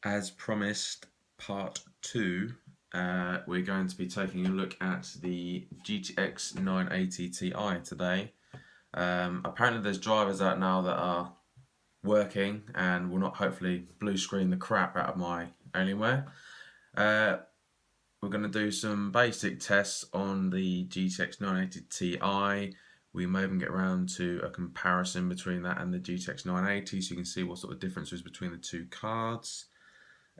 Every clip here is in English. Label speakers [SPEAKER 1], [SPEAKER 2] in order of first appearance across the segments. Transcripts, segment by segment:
[SPEAKER 1] As promised, part 2, we're going to be taking a look at the GTX 980 Ti today. Apparently there's drivers out now that are working and will not hopefully blue screen the crap out of my Alienware. We're going to do some basic tests on the GTX 980 Ti. We may even get around to a comparison between that and the GTX 980 so you can see what sort of difference is between the two cards.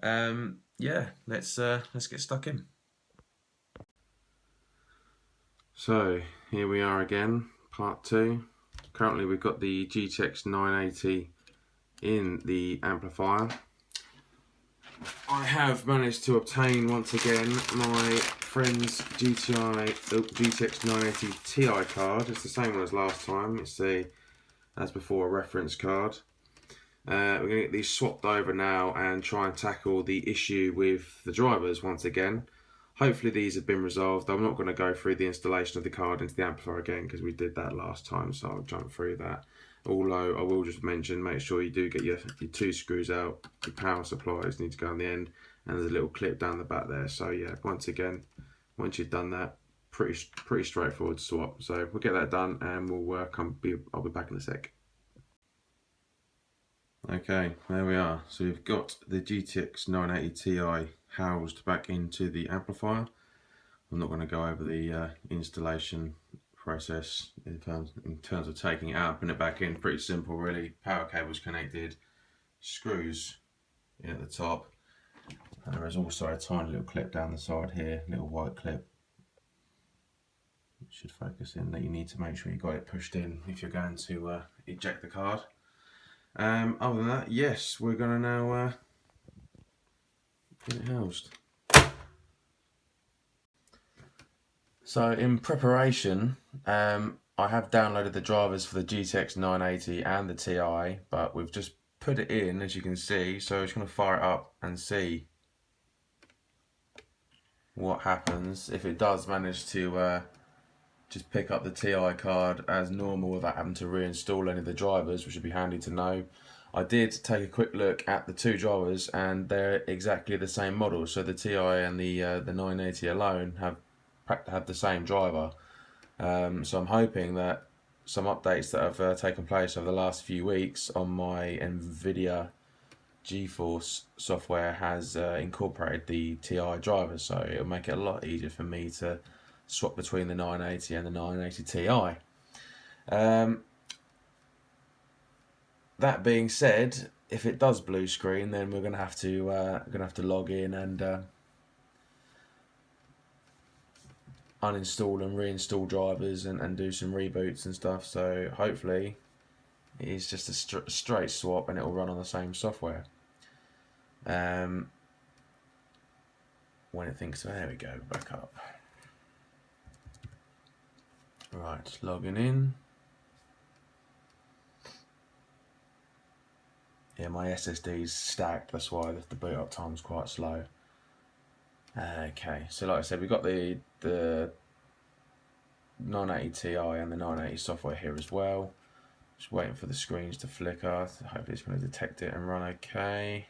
[SPEAKER 1] Yeah, let's get stuck in. So here we are again, part 2. Currently we've got the GTX 980 in the amplifier. I have managed to obtain once again my friend's GTX 980 Ti card. It's the same one as last time. It's as before, a reference card. We're going to get these swapped over now and try and tackle the issue with the drivers once again. Hopefully these have been resolved. I'm not going to go through the installation of the card into the amplifier again because we did that last time, so I'll jump through that. Although I will just mention, make sure you do get your 2 screws out. Your power supplies need to go on the end, and there's a little clip down the back there. So yeah, once again, once you've done that, pretty straightforward swap. So we'll get that done and I'll be back in a sec. Okay, there we are. So we've got the GTX 980 Ti housed back into the amplifier. I'm not going to go over the installation process in terms of taking it out and putting it back in. Pretty simple really. Power cables connected, screws in at the top, and there is also a tiny little clip down the side here, little white clip. It should focus in that you need to make sure you got it pushed in if you're going to eject the card. Other than that, yes, we're going to now get it housed. So in preparation, I have downloaded the drivers for the GTX 980 and the Ti, but we've just put it in, as you can see. So I'm just going to fire it up and see what happens if it does manage to just pick up the Ti card as normal without having to reinstall any of the drivers, which would be handy to know. I did take a quick look at the 2 drivers and they're exactly the same model. So the Ti and the 980 alone have the same driver. So I'm hoping that some updates that have taken place over the last few weeks on my NVIDIA GeForce software has incorporated the Ti drivers, so it'll make it a lot easier for me to swap between the 980 and the 980 Ti. That being said, if it does blue screen, then we're gonna have to log in and uninstall and reinstall drivers and do some reboots and stuff. So hopefully it is just a straight swap and it will run on the same software. When it thinks, there we go, back up. Right, logging in. Yeah, my SSD's stacked, that's why the boot up time's quite slow. Okay, so like I said, we've got the 980 Ti and the 980 software here as well. Just waiting for the screens to flicker. Hopefully it's going to detect it and run okay.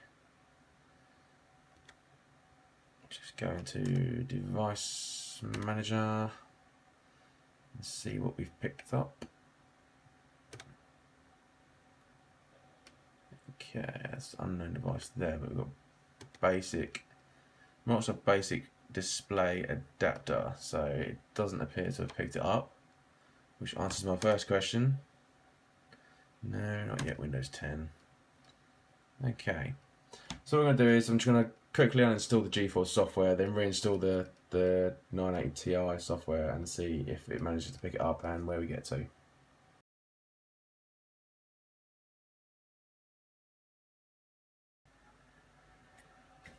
[SPEAKER 1] Just go into device manager and see what we've picked up. Okay, that's unknown device there, but we've got basic, Microsoft basic display adapter, so it doesn't appear to have picked it up, which answers my first question. No, not yet, Windows 10. Okay, so what I'm going to do is I'm just going to quickly uninstall the GeForce software, then reinstall the 980 Ti software and see if it manages to pick it up and where we get to.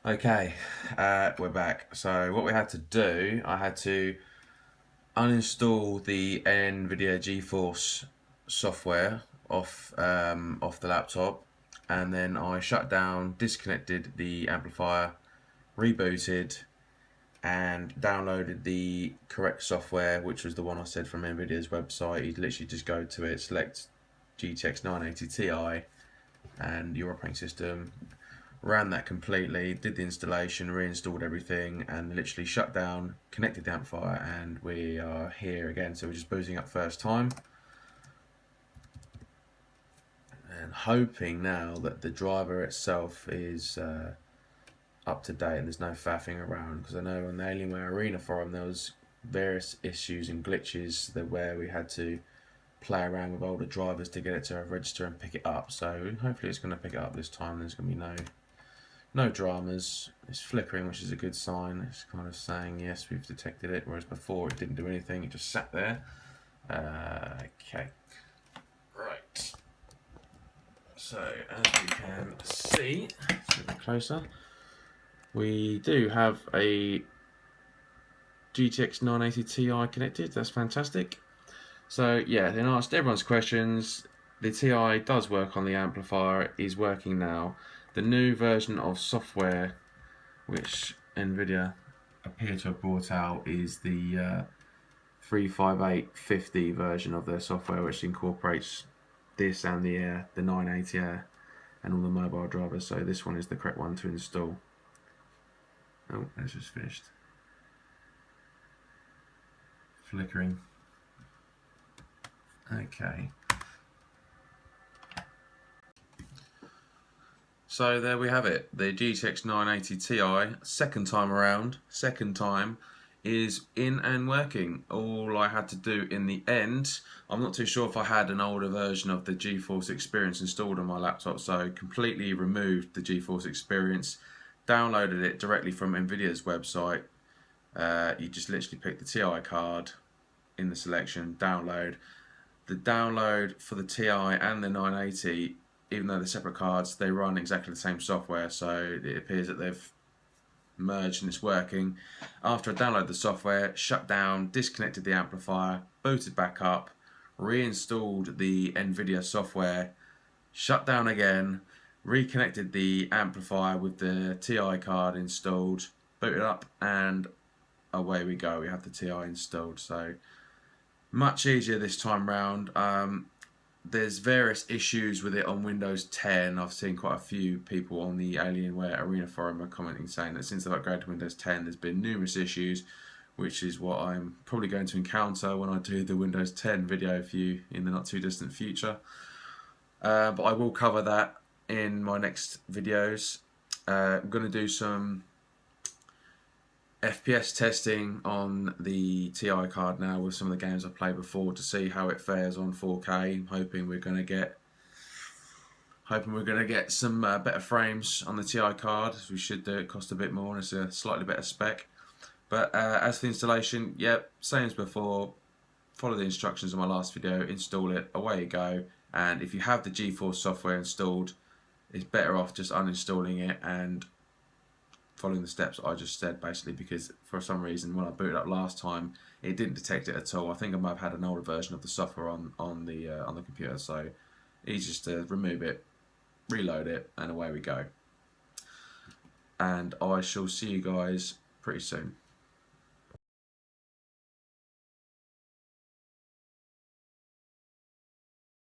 [SPEAKER 1] Okay, we're back. So what we had to do, I had to uninstall the NVIDIA GeForce software off the laptop, and then I shut down, disconnected the amplifier, rebooted, and downloaded the correct software, which was the one I said from NVIDIA's website. You literally just go to it, select GTX 980 Ti and your operating system, ran that completely, did the installation, reinstalled everything, and literally shut down, connected the amplifier, and we are here again. So we're just booting up first time and hoping now that the driver itself is up to date and there's no faffing around, because I know on the Alienware Arena forum there was various issues and glitches where we had to play around with older drivers to get it to register and pick it up. So hopefully it's going to pick it up this time. There's going to be no dramas. It's flickering, which is a good sign. It's kind of saying yes, we've detected it, whereas before it didn't do anything, it just sat there. Okay, right, so as we can see, let's get a bit closer, we do have a GTX 980 Ti connected. That's fantastic. So yeah, then asked everyone's questions. The Ti does work on the amplifier, is working now. The new version of software which Nvidia appear to have brought out is the 35850 version of their software, which incorporates this and the 980 Air and all the mobile drivers. So this one is the correct one to install. Oh, it's just finished. Flickering. Okay. So there we have it. The GTX 980 Ti, second time, is in and working. All I had to do in the end, I'm not too sure if I had an older version of the GeForce Experience installed on my laptop, so completely removed the GeForce Experience, downloaded it directly from Nvidia's website. You just literally pick the Ti card in the selection, download. The download for the Ti and the 980, even though they're separate cards, they run exactly the same software, so it appears that they've merged and it's working. After I downloaded the software, shut down, disconnected the amplifier, booted back up, reinstalled the Nvidia software, shut down again, reconnected the amplifier with the Ti card installed, booted up, and away we go. We have the Ti installed. So much easier this time round. There's various issues with it on Windows 10. I've seen quite a few people on the Alienware Arena forum are commenting saying that since they've upgraded to Windows 10 there's been numerous issues, which is what I'm probably going to encounter when I do the Windows 10 video for you in the not too distant future. But I will cover that in my next videos. I'm going to do some FPS testing on the Ti card now with some of the games I've played before to see how it fares on 4K. Hoping we're going to get some better frames on the Ti card, as we should do. It costs a bit more and it's a slightly better spec. But as for the installation, yep, same as before. Follow the instructions in my last video, install it, away you go. And if you have the GeForce software installed, it's better off just uninstalling it and following the steps I just said, basically, because for some reason when I booted up last time it didn't detect it at all. I think I might have had an older version of the software on the computer, so easy just to remove it, reload it, and away we go. And I shall see you guys pretty soon.